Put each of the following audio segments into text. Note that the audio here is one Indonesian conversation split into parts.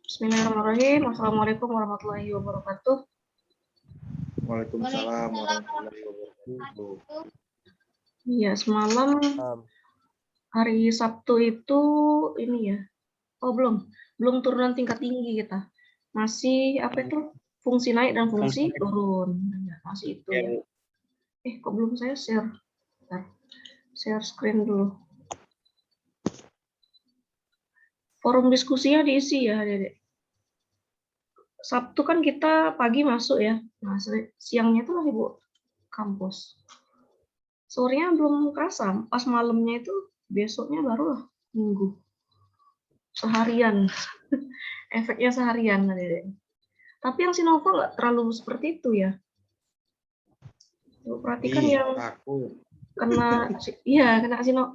Bismillahirrahmanirrahim. Assalamualaikum warahmatullahi wabarakatuh. Waalaikumsalam warahmatullahi wabarakatuh. Iya, semalam hari Sabtu itu ini ya. Oh, belum turunan tingkat tinggi kita. Masih apa itu? Fungsi naik dan fungsi turun. Ya, masih itu ya. Kok belum saya share? Bentar. Share screen dulu. Forum diskusinya diisi ya, Dedek. Sabtu kan kita pagi masuk ya. Nah, siangnya itu lagi Bu kampus. Sorenya belum kerasa, pas malamnya itu besoknya baru minggu. Seharian. Efeknya seharian, Dedek. Tapi yang Sinovac nggak terlalu seperti itu ya. Perhatikan yang aku kena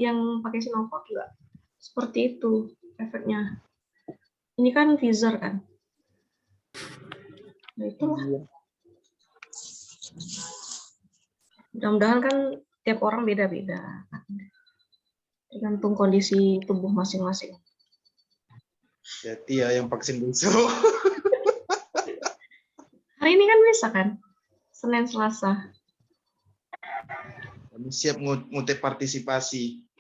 yang pakai Sinovac juga seperti itu efeknya. Ini kan Pfizer kan. Nah, itulah. Mudah-mudahan kan tiap orang beda-beda. Tergantung kondisi tubuh masing-masing. Jadi ya yang vaksin besok. Hari ini kan bisa kan? Senin Selasa. Kami siap ngutip partisipasi.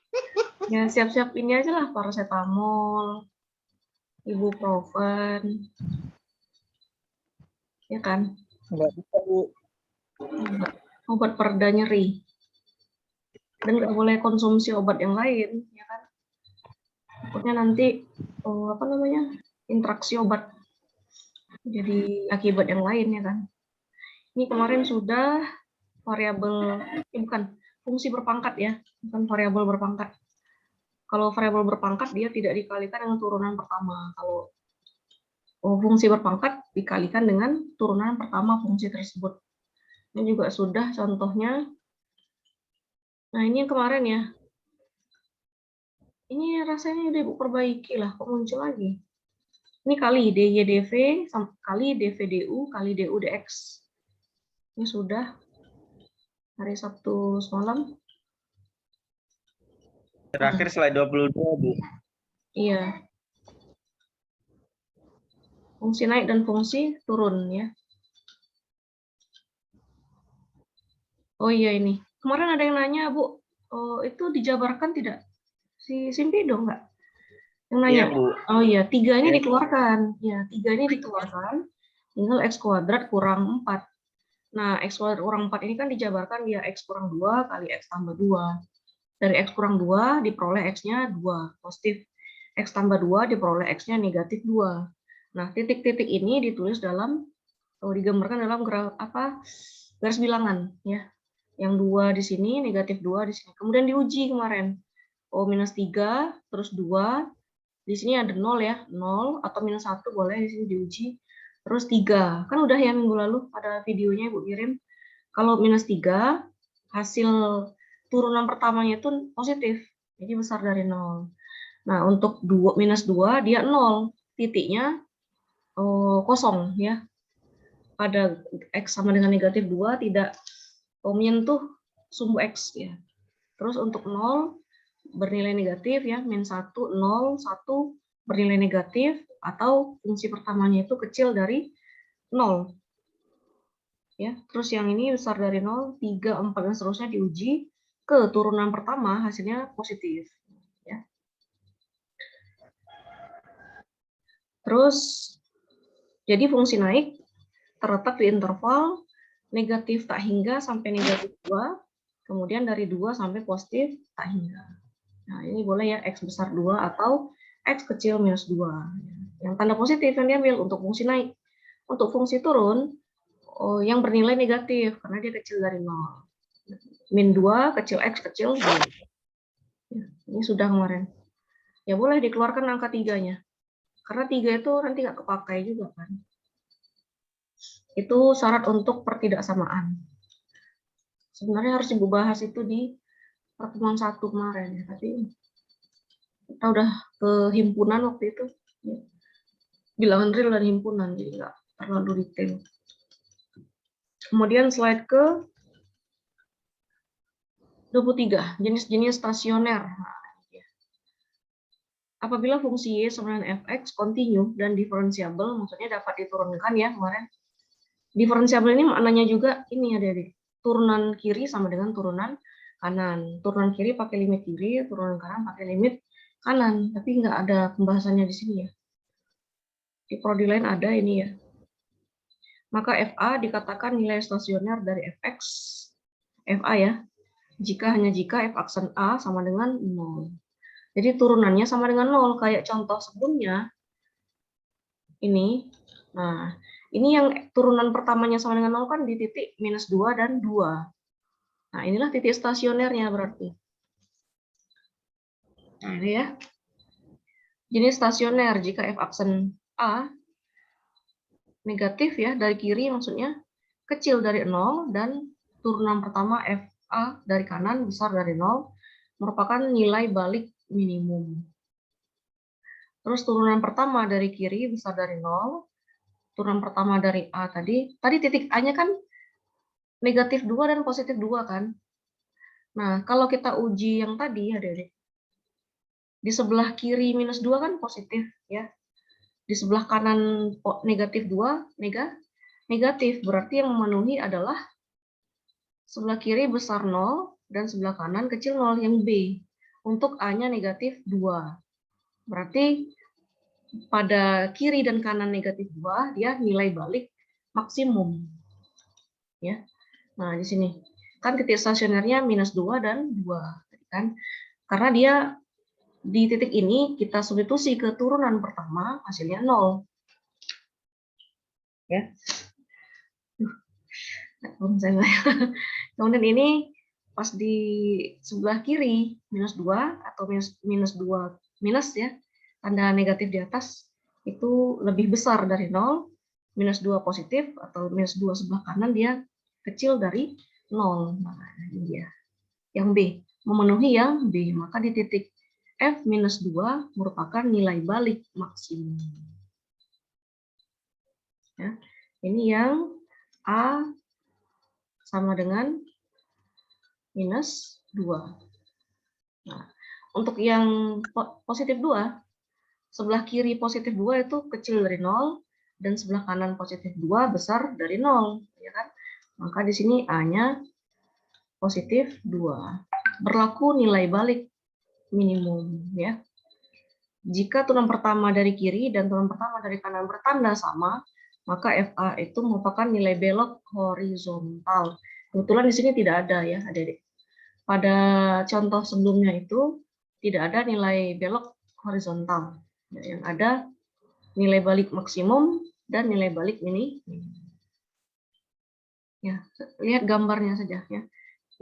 Ya siap-siap ini aja lah, paracetamol, ibuprofen. Ya kan? Enggak bisa, Bu. Obat pereda nyeri. Dan nggak boleh konsumsi obat yang lain, ya kan? Takutnya nanti interaksi obat jadi akibat yang lain, ya kan? Ini kemarin sudah variabel, fungsi berpangkat ya, bukan variabel berpangkat. Kalau variabel berpangkat dia tidak dikalikan dengan turunan pertama. Kalau fungsi berpangkat dikalikan dengan turunan pertama fungsi tersebut. Ini juga sudah contohnya. Nah, ini yang kemarin ya. Ini rasanya udah Ibu perbaiki lah, kok muncul lagi. Ini kali DYDV, kali DVDU, kali DUDX. Ini sudah hari Sabtu semalam. Terakhir slide 22, Bu. Iya. Fungsi naik dan fungsi turun ya. Oh iya ini. Kemarin ada yang nanya, Bu, itu dijabarkan tidak? Si Simpido enggak? Yang nanya. Iya, Bu. Oh iya, 3 ini dikeluarkan. Ya, 3 ini dikeluarkan. Tinggal X kuadrat kurang 4. Nah, X kuadrat kurang 4 ini kan dijabarkan dia X kurang 2 kali X tambah 2. Dari X kurang 2 diperoleh X-nya 2, positif. X tambah 2 diperoleh X-nya negatif 2. Nah, titik-titik ini ditulis digambarkan dalam garis bilangan. Ya. Yang 2 di sini, negatif 2 di sini. Kemudian diuji kemarin. minus 3, terus 2. Di sini ada 0 ya, 0 atau minus 1 boleh di sini diuji. Terus 3. Kan udah ya minggu lalu ada videonya Ibu kirim. Kalau minus 3, hasil turunan pertamanya itu positif. Jadi besar dari 0. Nah, untuk minus 2 dia 0. Titiknya kosong ya. Pada X sama dengan negatif 2 tidak menyentuh sumbu X ya. Terus untuk 0 bernilai negatif ya, min 1, 0, 1 bernilai negatif, atau fungsi pertamanya itu kecil dari 0. Ya, terus yang ini besar dari 0, 3, 4, dan seterusnya diuji ke turunan pertama hasilnya positif. Ya. Terus, jadi fungsi naik terletak di interval negatif tak hingga sampai negatif 2, kemudian dari 2 sampai positif tak hingga. Nah, ini boleh ya X besar 2 atau X kecil minus 2. Yang tanda positif yang diambil untuk fungsi naik. Untuk fungsi turun, yang bernilai negatif, karena dia kecil dari 0. Min 2, kecil X, kecil 2. Ya, ini sudah kemarin. Ya boleh dikeluarkan angka 3-nya. Karena 3 itu nanti nggak kepakai juga kan. Itu syarat untuk pertidaksamaan. Sebenarnya harus Ibu bahas itu di pertemuan 1 kemarin. Ya, tapi kita udah ke himpunan waktu itu. Ya. Bilangan real dan himpunan, jadi nggak terlalu detail. Kemudian slide ke 23, jenis-jenis stasioner. Nah, apabila fungsi y sama dengan fx kontinu dan diferensiabel, maksudnya dapat diturunkan ya kemarin. Diferensiabel ini maknanya juga ini adik-adik, turunan kiri sama dengan turunan kanan. Turunan kiri pakai limit kiri, turunan kanan pakai limit kanan. Tapi nggak ada pembahasannya di sini ya. Di prodi lain ada ini ya. Maka FA dikatakan nilai stasioner dari Fx, FA ya, hanya jika F aksen A sama dengan 0. Jadi turunannya sama dengan 0, kayak contoh sebelumnya. Ini, nah, ini yang turunan pertamanya sama dengan 0 kan di titik minus 2 dan 2. Nah, inilah titik stasionernya berarti. Nah, ini ya. Jenis stasioner jika F aksen A negatif ya, dari kiri maksudnya, kecil dari 0, dan turunan pertama FA dari kanan besar dari 0, merupakan nilai balik minimum. Terus turunan pertama dari kiri besar dari 0, turunan pertama dari A tadi titik A-nya kan negatif 2 dan positif 2 kan. Nah, kalau kita uji yang tadi ya, Dede, di sebelah kiri minus 2 kan positif ya. Di sebelah kanan negatif 2, negatif. Berarti yang memenuhi adalah sebelah kiri besar 0 dan sebelah kanan kecil 0 yang B. Untuk A-nya negatif 2. Berarti pada kiri dan kanan negatif 2, dia nilai balik maksimum. Ya. Nah, di sini kan titik stasionernya minus 2 dan 2 kan. Karena dia di titik ini kita substitusi ke turunan pertama, hasilnya 0. Ya. Kemudian ini pas di sebelah kiri minus 2 atau minus 2 minus ya, tanda negatif di atas itu lebih besar dari 0, minus 2 positif atau minus 2 sebelah kanan dia kecil dari 0. Nah, ini dia. Yang B, memenuhi yang B, maka di titik F minus 2 merupakan nilai balik maksimum. Ya. Ini yang A sama dengan minus 2. Nah, untuk yang positif 2, sebelah kiri positif 2 itu kecil dari 0, dan sebelah kanan positif 2 besar dari 0. Ya kan? Maka di sini A-nya positif 2. Berlaku nilai balik minimum. Ya. Jika turunan pertama dari kiri dan turunan pertama dari kanan bertanda sama, maka FA itu merupakan nilai belok horizontal. Kebetulan di sini tidak ada ya, adik-adik. Pada contoh sebelumnya itu tidak ada nilai belok horizontal. Yang ada nilai balik maksimum dan nilai balik minimum. Ya, lihat gambarnya saja ya.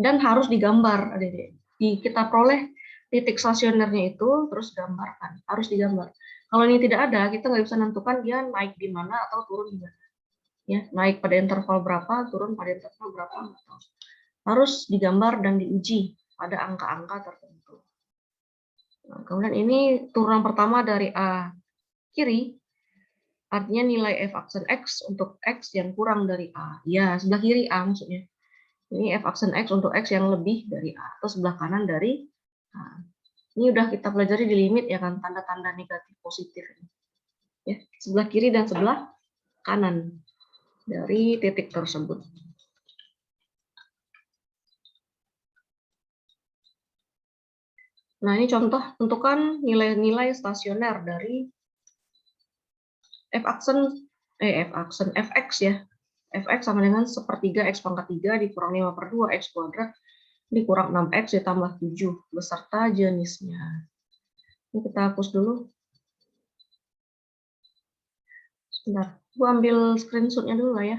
Dan harus digambar, adik-adik. Kita peroleh titik stasionernya itu terus gambarkan, harus digambar. Kalau ini tidak ada, kita nggak bisa menentukan dia naik di mana atau turun di mana. Ya, naik pada interval berapa, turun pada interval berapa. Harus digambar dan diuji pada angka-angka tertentu. Nah, kemudian ini turunan pertama dari A kiri, artinya nilai F aksen X untuk X yang kurang dari A. Ya, sebelah kiri A maksudnya. Ini F aksen X untuk X yang lebih dari A, atau sebelah kanan dari A. Ini udah kita pelajari di limit ya kan, tanda-tanda negatif positif. Ya, sebelah kiri dan sebelah kanan dari titik tersebut. Nah, ini contoh tentukan nilai-nilai stasioner dari F aksen Fx ya. Fx sama dengan 1/3 X pangkat 3 dikurang 5/2 X kuadrat dikurang 6X ditambah 7 beserta jenisnya. Ini kita hapus dulu. Sebentar, gua ambil screenshotnya dulu lah ya.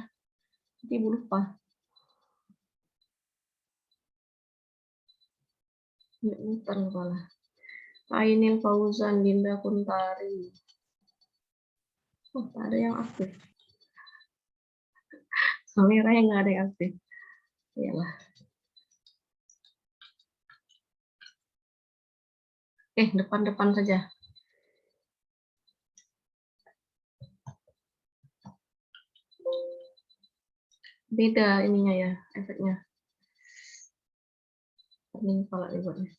Nanti ibu lupa. Ini terlupa. Ainil Fauzan, Dinda Kuntari. Oh, ada yang aktif. Kamera yang nggak ada yang aktif. Iyalah. Depan-depan saja. Beda ininya ya, efeknya. Ini kepala ibunya.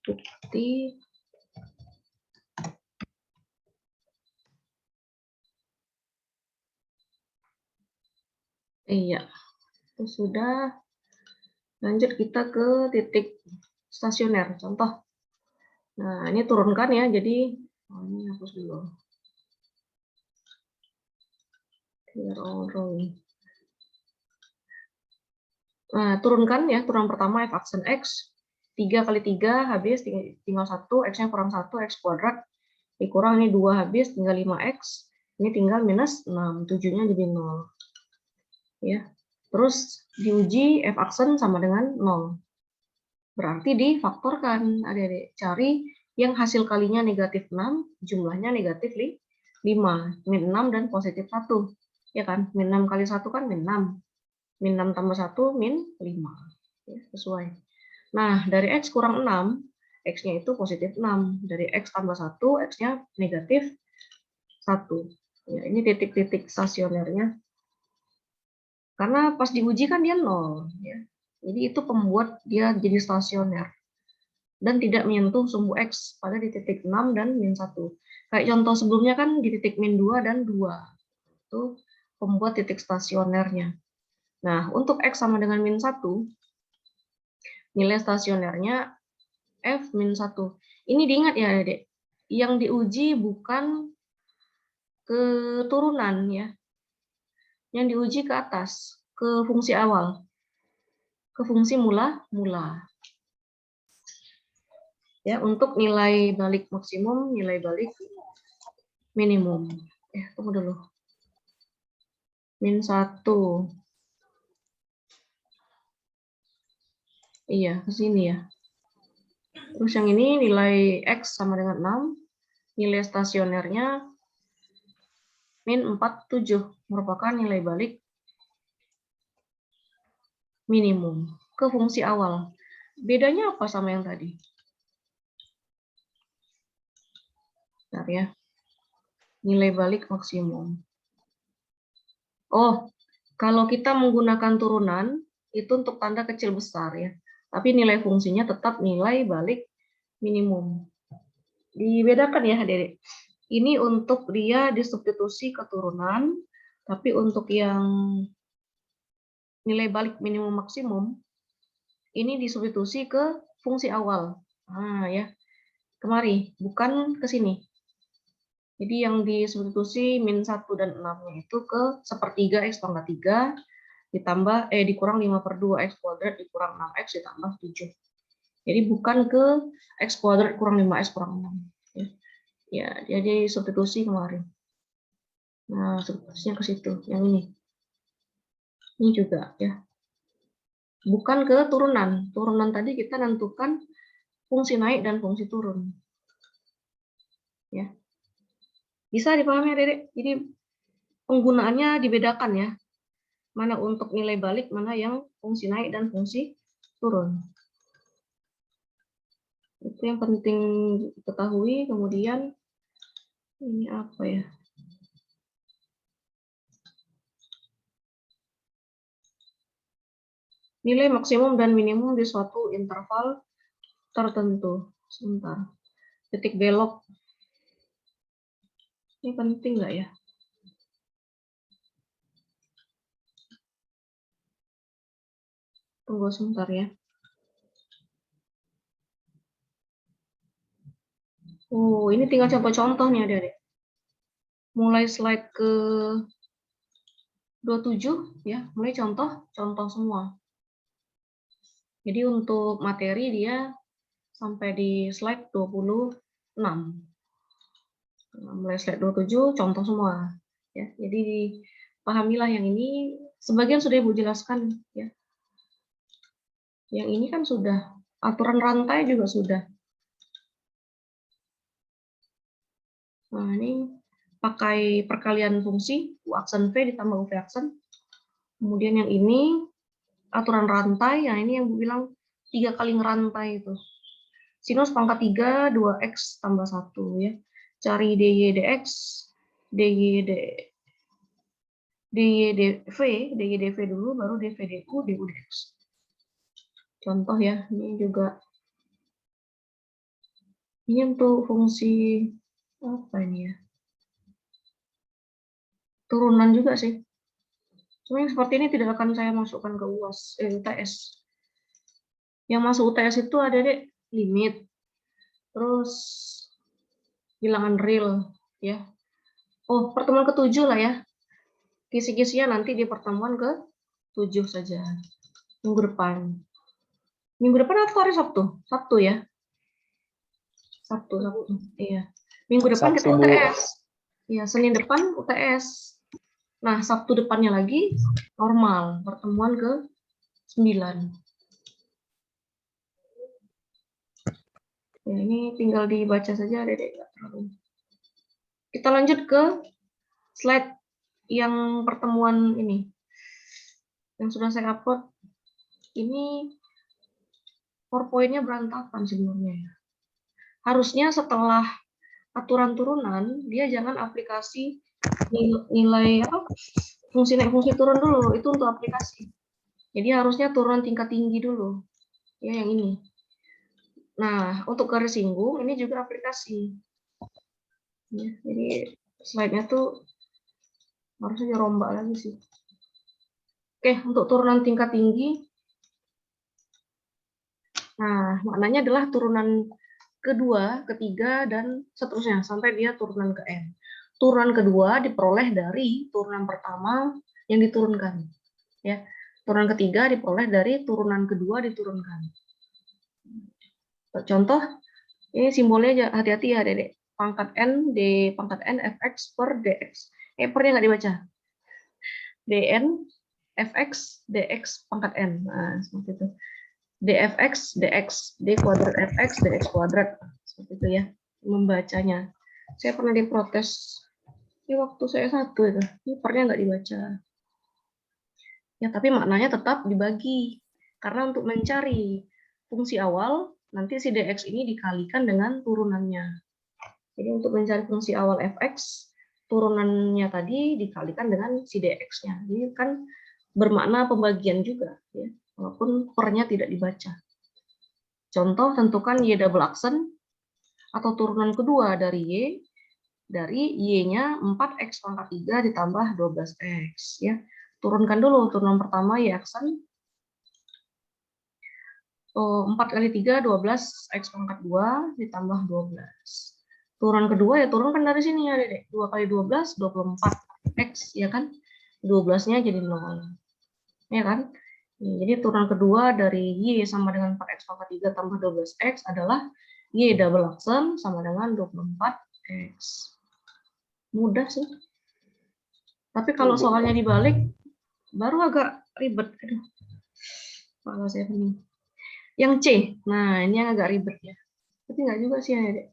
bukti iya, itu sudah. Lanjut kita ke titik stasioner, contoh. Nah, ini turunkan ya, jadi ini hapus dulu. Clear all drawing. Nah, turunkan ya, turun pertama f aksen x, 3 kali 3 habis, tinggal 1, x-nya kurang 1, x kuadrat, dikurang ini 2 habis, tinggal 5x, ini tinggal minus 6, 7-nya jadi 0. Ya. Terus diuji f aksen sama dengan 0. Berarti difaktorkan, adik-adik. Cari yang hasil kalinya negatif 6, jumlahnya negatif 5, min 6 dan positif 1. Ya kan, min 6 kali 1 kan min 6. Min 6 tambah 1, min 5. Ya, sesuai. Nah, dari X kurang 6, X-nya itu positif 6. Dari X tambah 1, X-nya negatif 1. Ya, ini titik-titik stasionernya. Karena pas diuji kan dia 0. Ya. Jadi itu pembuat dia jadi stasioner. Dan tidak menyentuh sumbu X pada di titik 6 dan min 1. Kayak contoh sebelumnya kan di titik min 2 dan 2. Itu pembuat titik stasionernya. Nah, untuk X sama dengan min 1, nilai stasionernya F min 1. Ini diingat ya, Dek. Yang diuji bukan keturunan ya. Yang diuji ke atas, ke fungsi awal. Ke fungsi mula. Ya, untuk nilai balik maksimum, nilai balik minimum. Tunggu dulu. Min 1. Iya, ke sini ya. Terus yang ini nilai X sama dengan 6. Nilai stasionernya min 47. Merupakan nilai balik minimum. Ke fungsi awal. Bedanya apa sama yang tadi? Bentar ya. Nilai balik maksimum. Oh, kalau kita menggunakan turunan, itu untuk tanda kecil besar ya. Tapi nilai fungsinya tetap nilai balik minimum. Dibedakan ya, Adik. Ini untuk dia disubstitusi keturunan, tapi untuk yang nilai balik minimum maksimum, ini disubstitusi ke fungsi awal. Nah, ya. Kemari, bukan ke sini. Jadi yang disubstitusi min 1 dan 6-nya itu ke sepertiga X pangkat 3, ditambah dikurang 5/2 X kuadrat dikurang 6X ditambah 7. Jadi bukan ke X kuadrat kurang 5X kurang 6. Ya, jadi substitusi kemarin. Nah, substitusinya ke situ, yang ini. Ini juga ya. Bukan ke turunan. Turunan tadi kita tentukan fungsi naik dan fungsi turun. Ya. Bisa dipahami, Dedek? Jadi penggunaannya dibedakan ya. Mana untuk nilai balik, mana yang fungsi naik dan fungsi turun. Itu yang penting diketahui. Kemudian ini apa ya? Nilai maksimum dan minimum di suatu interval tertentu. Sebentar. Titik belok. Ini penting nggak ya? Tunggu sebentar ya. Oh, ini tinggal contoh-contoh nih, Adik-adik. Mulai slide ke 27 ya, mulai contoh semua. Jadi untuk materi dia sampai di slide 26. Mulai slide 27 contoh semua ya. Jadi pahamilah yang ini, sebagian sudah Ibu jelaskan ya. Yang ini kan sudah, aturan rantai juga sudah. Nah, ini pakai perkalian fungsi U aksen V ditambah UV aksen. Kemudian yang ini aturan rantai, yang ini yang Bu bilang 3 kali ngerantai itu. Sinus pangkat 3, 2x tambah 1 ya. Cari dy dx, dy dv dulu, baru dv du, du dx. Contoh ya, ini juga Ini untuk fungsi apa ini ya? Turunan juga sih. Cuma yang seperti ini tidak akan saya masukkan ke UTS. Yang masuk UTS itu ada deh limit, terus bilangan real, ya. Oh, pertemuan ke-7 lah ya. Kisi-kisinya nanti di pertemuan ke-7 saja. Minggu depan. Minggu depan atau hari Sabtu? Sabtu ya. Sabtu. Iya. Minggu depan kita Sabtu, Bu. UTS. Iya, Senin depan UTS. Nah, Sabtu depannya lagi normal, pertemuan ke-9. Ya, ini tinggal dibaca saja, Dedek. Kita lanjut ke slide yang pertemuan ini. Yang sudah saya upload. Ini PowerPoint-nya berantakan sebenarnya. Harusnya setelah aturan turunan, dia jangan aplikasi nilai apa? Fungsi naik fungsi turun dulu, itu untuk aplikasi. Jadi harusnya turunan tingkat tinggi dulu. Ya, yang ini. Nah, untuk garis singgung ini juga aplikasi. Ya, jadi slide-nya tuh harusnya dirombak lagi sih. Oke, untuk turunan tingkat tinggi. Nah, maknanya adalah turunan kedua, ketiga, dan seterusnya sampai dia turunan ke N. Turunan kedua diperoleh dari turunan pertama yang diturunkan. Ya, turunan ketiga diperoleh dari turunan kedua diturunkan. Contoh, ini simbolnya hati-hati ya, Dedek. Pangkat N, D pangkat N, Fx per Dx. Per-nya nggak dibaca. Dn, Fx, Dx pangkat N. Nah, seperti itu. Dfx, Dx, D kuadrat Fx, Dx kuadrat. Seperti itu ya, membacanya. Saya pernah diprotes. Ini waktu saya satu itu. Ini per-nya nggak dibaca. Ya, tapi maknanya tetap dibagi. Karena untuk mencari fungsi awal, nanti si dx ini dikalikan dengan turunannya. Jadi untuk mencari fungsi awal fx, turunannya tadi dikalikan dengan si dx-nya. Jadi kan bermakna pembagian juga, ya, walaupun per-nya tidak dibaca. Contoh, tentukan y double aksen atau turunan kedua dari y-nya 4x pangkat 3 ditambah 12x. Ya. Turunkan dulu turunan pertama y aksen. 4 kali 3, 12, X pangkat 2, ditambah 12. Turunan kedua ya turunkan dari sini ya, Dedek. 2 kali 12, 24. X, ya kan? 12-nya jadi 0. Ya kan? Jadi turunan kedua dari Y sama dengan 4X pangkat 3 tambah 12X adalah Y double aksen sama dengan 24X. Mudah sih. Tapi kalau soalnya dibalik, baru agak ribet. Aduh, kepala saya pening. Yang C, nah ini yang agak ribet ya. Tapi nggak juga sih ya, Dek.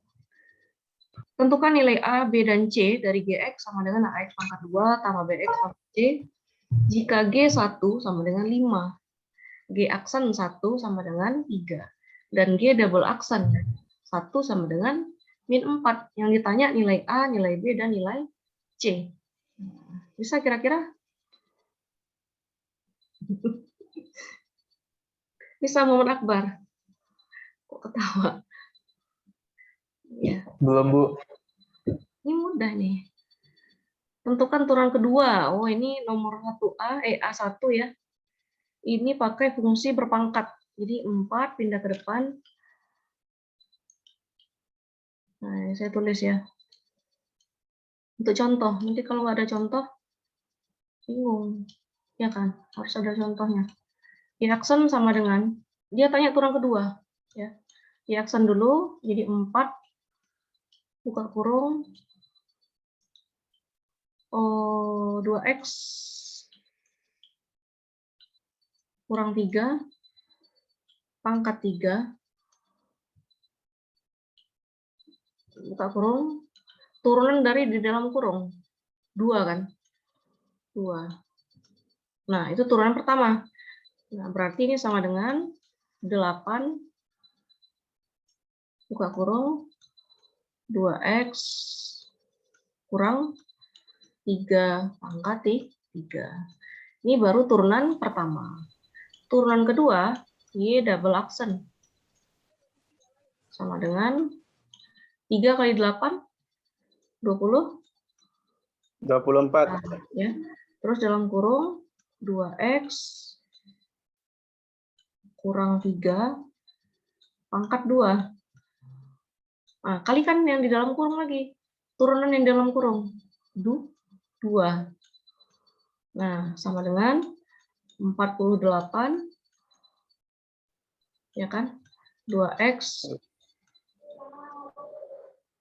Tentukan nilai A, B, dan C dari Gx sama dengan AX pangkat 2 tambah Bx pangkat C jika G1 sama dengan 5, G aksen 1 sama dengan 3, dan G double aksen 1 sama dengan min 4. Yang ditanya nilai A, nilai B, dan nilai C. Bisa kira-kira? Bisa Muhammad Akbar? Kok ketawa? Ya. Belum, Bu. Ini mudah nih. Tentukan turunan kedua. Oh, ini nomor 1A, A1 ya. Ini pakai fungsi berpangkat. Jadi 4 pindah ke depan. Nah, saya tulis ya. Untuk contoh. Nanti kalau nggak ada contoh, bingung. Ya kan? Harus ada contohnya. Y aksen sama dengan, dia tanya turunan kedua. Ya. Y aksen dulu, jadi 4. Buka kurung. 2X kurang 3 pangkat 3 buka kurung, turunan dari di dalam kurung 2 kan, 2. Nah, itu turunan pertama. Nah, berarti ini sama dengan 8 buka kurung 2X kurang 3 pangkat 3. Ini baru turunan pertama. Turunan kedua, Y double aksen sama dengan 3 kali 8, 20. 24. Nah, ya. Terus dalam kurung 2x kurang 3 pangkat 2. Nah, kalikan yang di dalam kurung lagi. Turunan yang dalam kurung. 2. Nah, sama dengan 48. Ya kan? 2x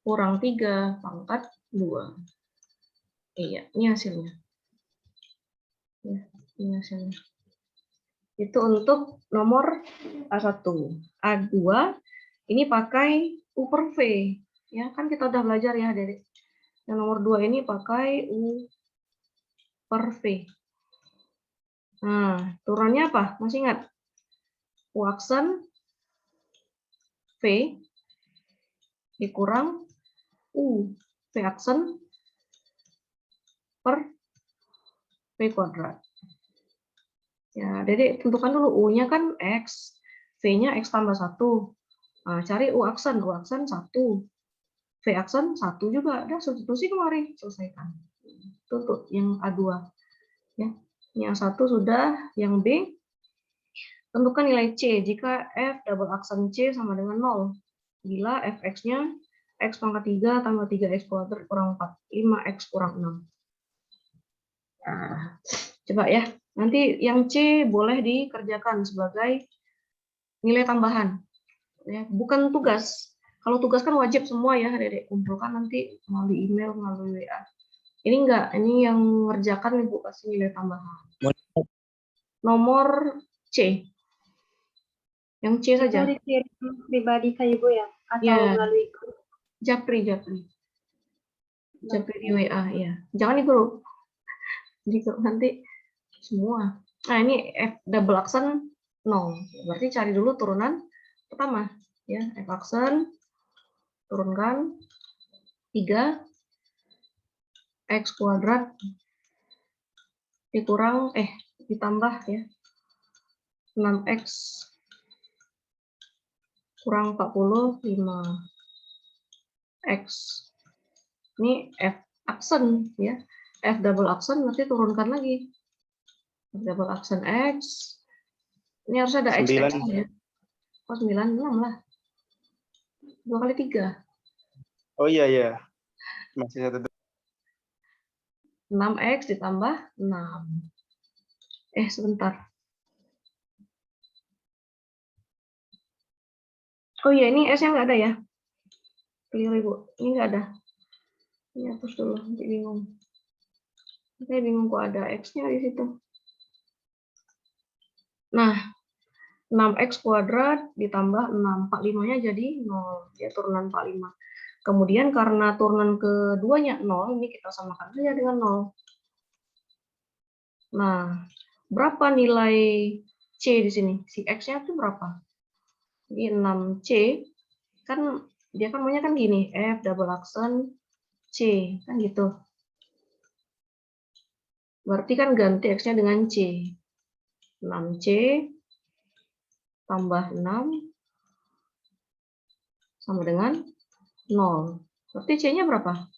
kurang 3 pangkat 2. Iya, ini hasilnya. Ya, ini hasilnya. Itu untuk nomor A1. A2, ini pakai U per V. Ya, kan kita udah belajar ya, Dede. Yang nomor 2 ini pakai U per V. Nah, turunannya apa? Masih ingat? U aksen V dikurang U V aksen per V kuadrat. Ya, Dede tentukan dulu U-nya kan X, V-nya X tambah 1. Nah, cari U aksen 1. V aksen 1 juga. Ada substitusi kemarin, selesaikan. Itu untuk yang A2. Ya. Yang 1 sudah, yang B, tentukan nilai C jika F double aksen C sama dengan 0. Bila Fx-nya X pangkat 3 tambah 3X kuadrat kurang 4. 5X kurang 6. Nah, coba ya. Nanti yang C boleh dikerjakan sebagai nilai tambahan. Ya, bukan tugas. Kalau tugas kan wajib semua ya, Dedek kumpulkan nanti melalui email, melalui WA. Ini enggak, ini yang ngerjakan Ibu kasih nilai tambahan. Nomor C. Yang C saja. Itu dikirim pribadi ke Ibu ya? Atau Ya. melalui grup? Japri di WA ya. Jangan di grup. Di grup nanti semua. Nah, ini F double aksen 0. Berarti cari dulu turunan pertama ya. F aksen turunkan 3 X kuadrat dikurang ditambah ya 6X kurang 45 X. Ini F aksen ya. F double aksen nanti turunkan lagi. F double aksen X. Ini harus ada X ya. Oh, 9, 6 lah. 2 kali 3. Oh iya ya. Masih satu. 6X ditambah 6. Sebentar. Oh iya, ini S-nya nggak ada ya? Clear, Ibu. Ini nggak ada. Ini hapus dulu, nanti bingung. Saya bingung kok ada X-nya di situ. Nah, 6X kuadrat ditambah 6. 45-nya jadi 0. Ya, turunan 45. Kemudian karena turunan keduanya 0, ini kita samakan saja dengan 0. Nah, berapa nilai C di sini? Si X-nya itu berapa? Jadi 6C, kan dia kan maunya kan gini, F double aksen C, kan gitu. Berarti kan ganti X-nya dengan C. 6C tambah 6 sama dengan 0. Berarti C-nya berapa?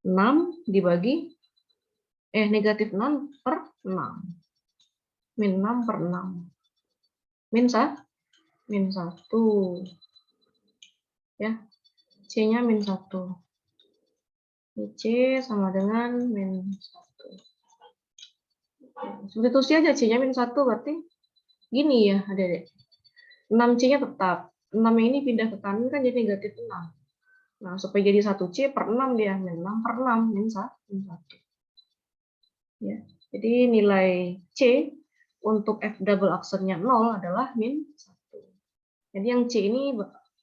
6 dibagi, negatif 6 per 6. Min 6 per 6. Min 1. Ya, C-nya min 1. C sama dengan min 1. Substitusi aja C-nya min 1, berarti gini ya, Adik-adik. 6C-nya tetap. 6 ini pindah ke kanan kan jadi negatif 6. Nah, supaya jadi 1C per 6 dia. Min 6 per 6. Min 1. Ya. Jadi nilai C untuk F double aksennya 0 adalah min 1. Jadi yang C ini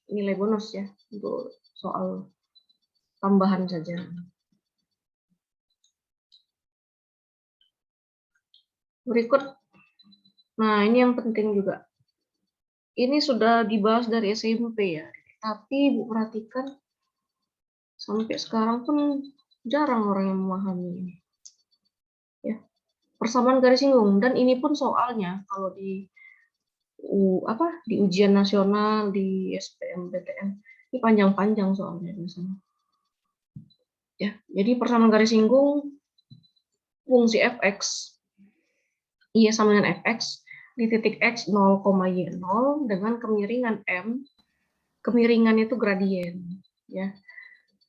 nilai bonus ya. Untuk soal tambahan saja. Berikut. Nah, ini yang penting juga. Ini sudah dibahas dari SMP ya. Tapi Ibu perhatikan sampai sekarang pun jarang orang yang memahami ini. Ya. Persamaan garis singgung, dan ini pun soalnya kalau di di ujian nasional, di SBMPTN. Ini panjang-panjang soalnya biasanya. Ya, jadi persamaan garis singgung fungsi fx y sama dengan fx di titik x 0,y0 dengan kemiringan m. Kemiringan itu gradien, ya.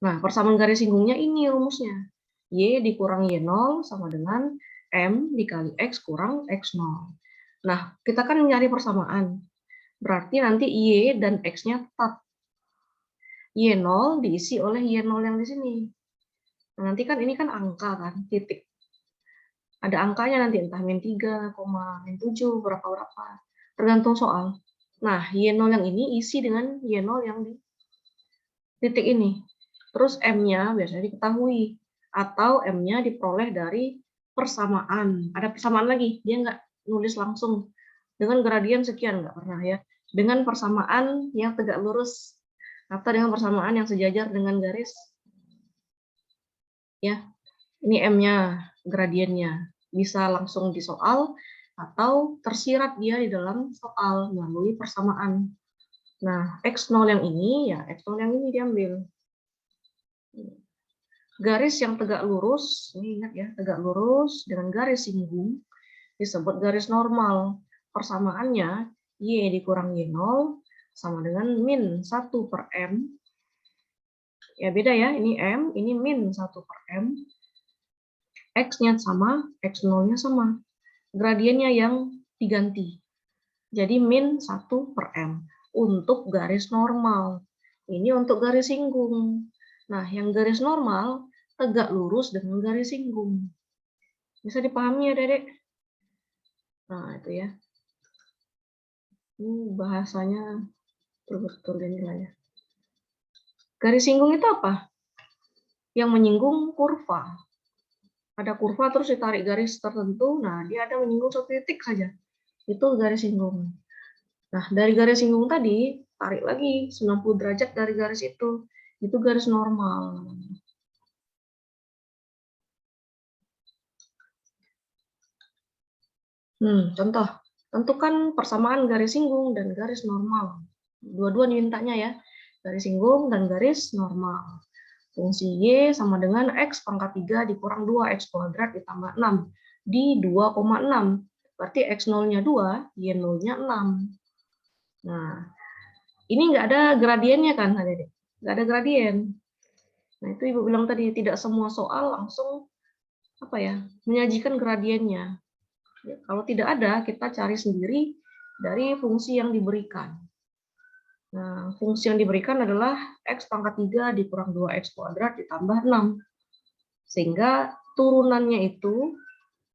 Nah, persamaan garis singgungnya ini rumusnya. Y dikurang Y0 sama dengan M dikali X kurang X0. Nah, kita kan nyari persamaan. Berarti nanti Y dan X-nya tetap. Y0 diisi oleh Y0 yang di sini. Nah, nanti kan ini kan angka kan, titik. Ada angkanya nanti entah min 3, min 7, berapa-berapa. Tergantung soal. Nah, Y0 yang ini isi dengan Y0 yang di titik ini. Terus M-nya biasanya diketahui. Atau M-nya diperoleh dari persamaan. Ada persamaan lagi, dia nggak nulis langsung. Dengan gradien sekian, nggak pernah ya. Dengan persamaan yang tegak lurus. Atau dengan persamaan yang sejajar dengan garis. Ya, ini M-nya, gradiennya. Bisa langsung di soal, atau tersirat dia di dalam soal melalui persamaan. Nah, X0 yang ini, ya X0 yang ini diambil. Garis yang tegak lurus, ini ingat ya, tegak lurus dengan garis singgung, disebut garis normal. Persamaannya, Y dikurang Y0 sama dengan min 1 per M. Ya beda ya, ini M, ini min 1 per M. X-nya sama, X0-nya sama. Gradiennya yang diganti. Jadi min 1 per M untuk garis normal. Ini untuk garis singgung. Nah, yang garis normal tegak lurus dengan garis singgung. Bisa dipahami ya, Dedek? Nah, itu ya. Ini bahasanya betul-betul ini lah ya. Garis singgung itu apa? Yang menyinggung kurva. Ada kurva terus ditarik garis tertentu, nah dia ada menyinggung satu titik saja. Itu garis singgung. Nah, dari garis singgung tadi, tarik lagi 90 derajat dari garis itu. Itu garis normal. Contoh, tentukan persamaan garis singgung dan garis normal. Dua-dua mintanya ya, garis singgung dan garis normal. Fungsi Y sama dengan X pangkat 3 dikurang 2X kuadrat ditambah 6 di 2,6. Berarti X0-nya 2, Y0-nya 6. Nah, ini nggak ada gradiennya kan, Adik? Nggak ada gradien. Nah, itu Ibu bilang tadi, tidak semua soal langsung menyajikan gradiennya. Ya, kalau tidak ada, kita cari sendiri dari fungsi yang diberikan. Nah, fungsi yang diberikan adalah X pangkat 3 dikurang 2X kuadrat ditambah 6. Sehingga turunannya itu,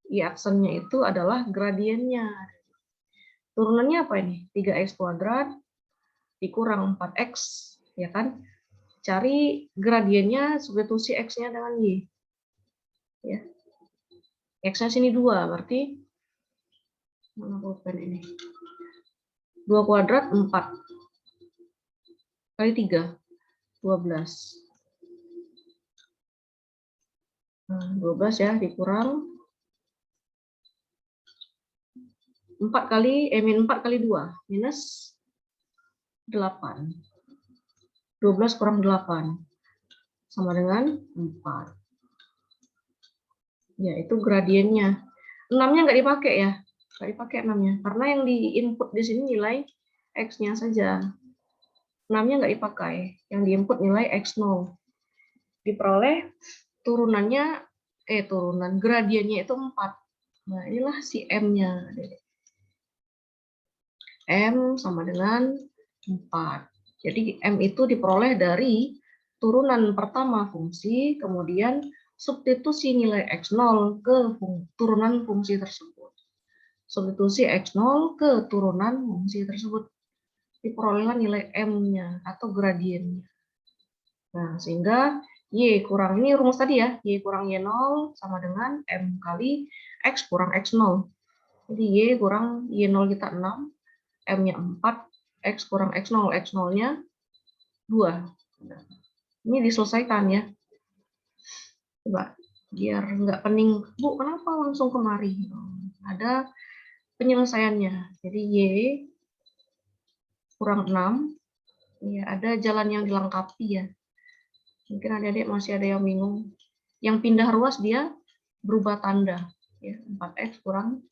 y-aksennya itu adalah gradiennya. Turunannya apa ini? 3X kuadrat dikurang 4X, ya kan? Cari gradiennya, substitusi X-nya dengan Y. Ya. X-nya sini 2, berarti mana pulpen ini? 2 kuadrat 4. Kali 3, 12. Nah, 12 ya, dikurang 4 kali, min 4 kali 2, minus 8. 12 kurang 8, sama dengan 4. Ya, itu gradiennya. 6-nya nggak dipakai ya, nggak dipakai 6-nya. Karena yang di input di sini nilai X-nya saja. 6-nya nggak dipakai, yang di input nilai X0. Diperoleh turunannya, gradiennya itu 4. Nah, inilah si M-nya. M sama dengan 4. Jadi M itu diperoleh dari turunan pertama fungsi, kemudian substitusi nilai X0 ke turunan fungsi tersebut. Substitusi X0 ke turunan fungsi tersebut. Diperolehlah nilai M-nya atau gradiennya. Nah, sehingga Y kurang, ini rumus tadi ya, Y kurang Y0 sama dengan M kali X kurang X0. Jadi Y kurang Y0 kita 6, M-nya 4, X kurang X0, X0-nya 2. Ini diselesaikan ya. Coba, biar nggak pening. Bu, kenapa langsung kemari? Ada penyelesaiannya. Jadi Y kurang 6. Ya, ada jalan yang dilengkapi ya. Mungkin adik-adik masih ada yang bingung. Yang pindah ruas dia berubah tanda. Ya, 4x kurang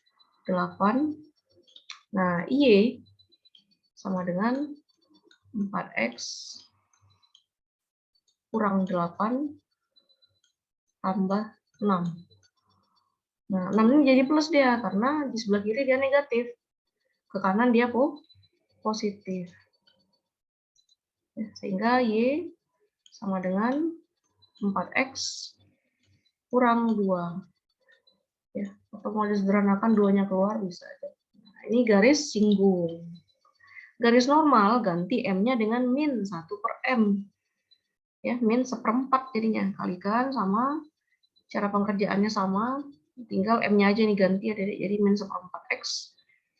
8. Nah, Y sama dengan 4x kurang 8 tambah 6. Nah, 6 ini jadi plus dia, karena di sebelah kiri dia negatif. Ke kanan dia positif. Ya, sehingga Y sama dengan 4x kurang 2. Ya, atau mau disederhanakan 2-nya keluar bisa aja. Nah, ini garis singgung. Garis normal ganti M-nya dengan min 1 per M. Ya, min 1/4 jadinya. Kalikan sama, cara pengerjaannya sama, tinggal M-nya aja nih ganti ya, jadi min 1/4x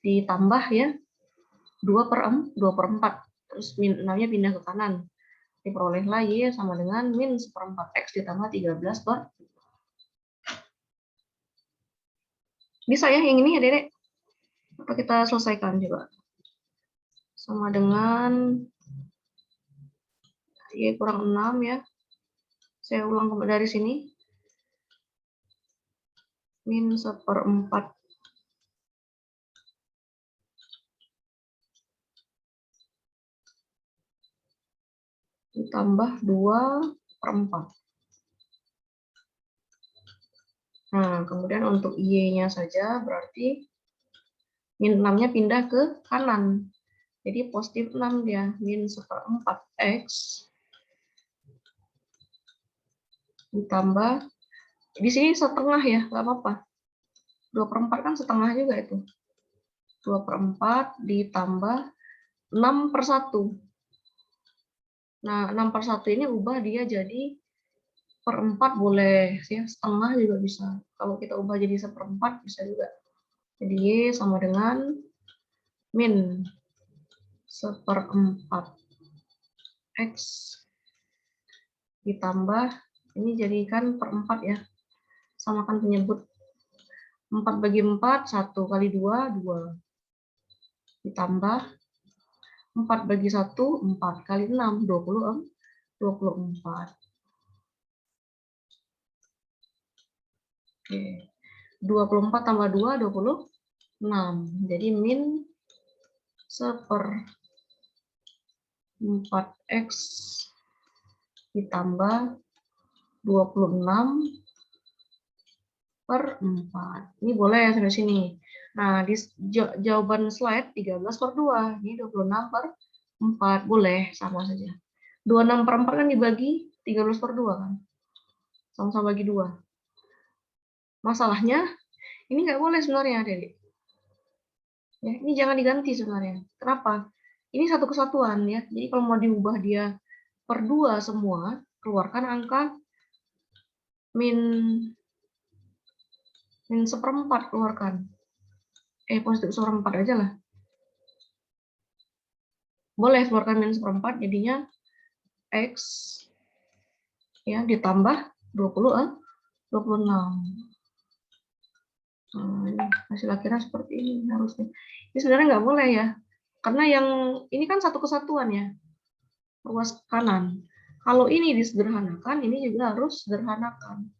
ditambah ya 2 per 4. Terus min 6-nya pindah ke kanan. Diperolehlah Y sama dengan min 1/4x ditambah 13 per. Bisa ya yang ini ya, Dedek? Apa kita selesaikan juga? Sama dengan Y kurang 6 ya. Saya ulang dari sini. Min 1/4 ditambah 2 per 4. Nah, kemudian untuk Y-nya saja berarti min 6-nya pindah ke kanan. Jadi positif 6 dia, min 1/4x ditambah, di sini setengah ya, nggak apa-apa. 2/4 kan setengah juga itu. 2/4 ditambah 6/1. Nah, 6/1 ini ubah dia jadi 1/4 boleh, ya setengah juga bisa. Kalau kita ubah jadi 1/4 bisa juga. Jadi Y sama dengan min 1/4x ditambah, ini jadikan per 4 ya, samakan penyebut. 4 bagi 4, 1 kali 2, 2. Ditambah 4 bagi 1, 4 kali 6, 24. Oke. 24 tambah 2, 26. Jadi min 1/4x ditambah 26 per 4. Ini boleh ya sampai sini. Nah, di jawaban slide 13 per 2. Ini 26 per 4. Boleh, sama saja. 26 per 4 kan dibagi 13 per 2 kan. Sama-sama bagi 2. Masalahnya, ini nggak boleh sebenarnya, Dede. Ya, ini jangan diganti sebenarnya. Kenapa? Ini satu kesatuan ya. Jadi kalau mau diubah dia per 2 semua, keluarkan angka min 1/4 keluarkan. Positif 1/4 aja lah. Boleh keluarkan min 1/4 jadinya X ya ditambah 26. Nah, hasil akhirnya seperti ini harusnya. Ini sebenarnya nggak boleh ya. Karena yang ini kan satu kesatuan ya. Ruas kanan. Kalau ini disederhanakan, ini juga harus sederhanakan.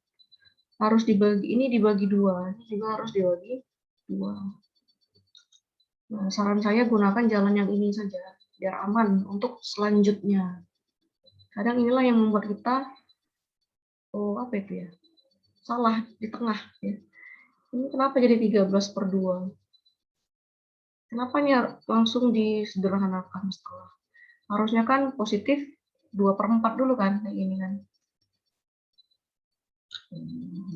Harus dibagi, ini dibagi 2. Ini juga harus dibagi 2. Nah, saran saya gunakan jalan yang ini saja, biar aman untuk selanjutnya. Kadang inilah yang membuat kita, apa itu ya, salah di tengah. Ya. Ini kenapa jadi 13 per 2? Kenapa nih langsung disederhanakan setelah? Harusnya kan positif 2/4 dulu kan, kayak gini kan.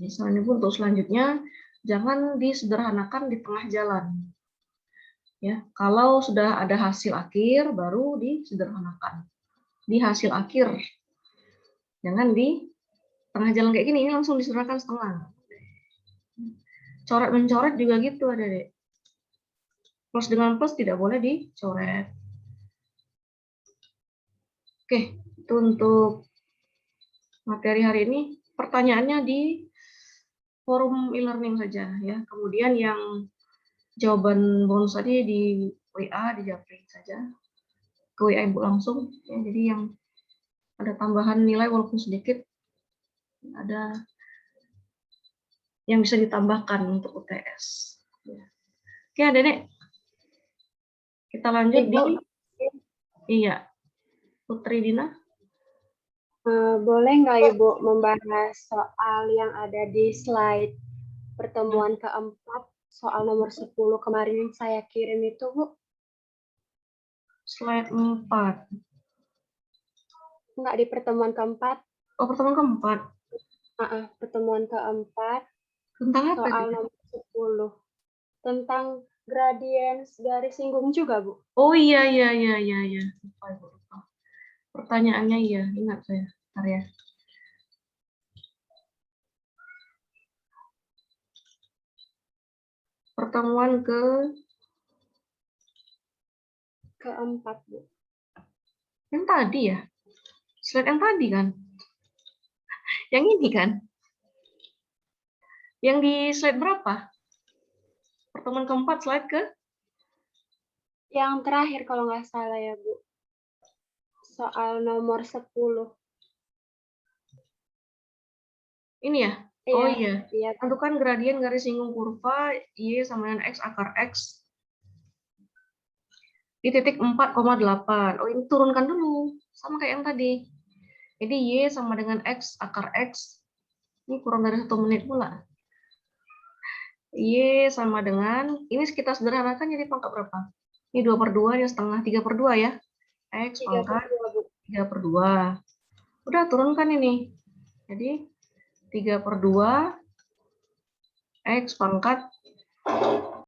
Misalnya untuk selanjutnya, jangan disederhanakan di tengah jalan. Ya, kalau sudah ada hasil akhir, baru disederhanakan. Di hasil akhir. Jangan di tengah jalan kayak gini, ini langsung disederhanakan setengah. Coret-mencoret juga gitu ada deh. Plus dengan plus tidak boleh dicoret. Oke, itu untuk materi hari ini. Pertanyaannya di forum e-learning saja ya. Kemudian yang jawaban bonus tadi di WA, di Japri saja. ke WA Ibu langsung. Ya, jadi yang ada tambahan nilai walaupun sedikit, ada yang bisa ditambahkan untuk UTS. Ya. Oke, Adik, kita lanjut Ibu, di, iya, Putri Dina. boleh nggak Ibu membahas soal yang ada di slide pertemuan keempat, soal nomor 10 kemarin yang saya kirim itu, Bu? Slide 4. Nggak di pertemuan keempat, Oh, pertemuan keempat. pertemuan keempat, Tentang apa soal itu? nomor 10. Tentang gradien garis singgung juga, Bu. Oh iya. Lupa, Ibu, lupa. Pertanyaannya iya, ingat saya. Bentar ya. Pertemuan Keempat, Bu. yang tadi ya. Slide yang tadi kan. Yang ini kan. Yang di slide berapa? Pertemuan keempat, slide ke? Yang terakhir kalau nggak salah ya, Bu. Soal nomor 10. Ini ya? Oh iya. Iya. Tentukan gradien garis singgung kurva Y sama dengan X akar X di titik 4,8. Oh, ini turunkan dulu. Sama kayak yang tadi. Jadi Y sama dengan X akar X. Ini kurang dari 1 menit pula. Y sama dengan, ini kita sederhanakan jadi pangkat berapa? Ini 2/2, ini setengah, 3/2 ya. X pangkat 3/2. Udah, turunkan ini. Jadi 3/2 X pangkat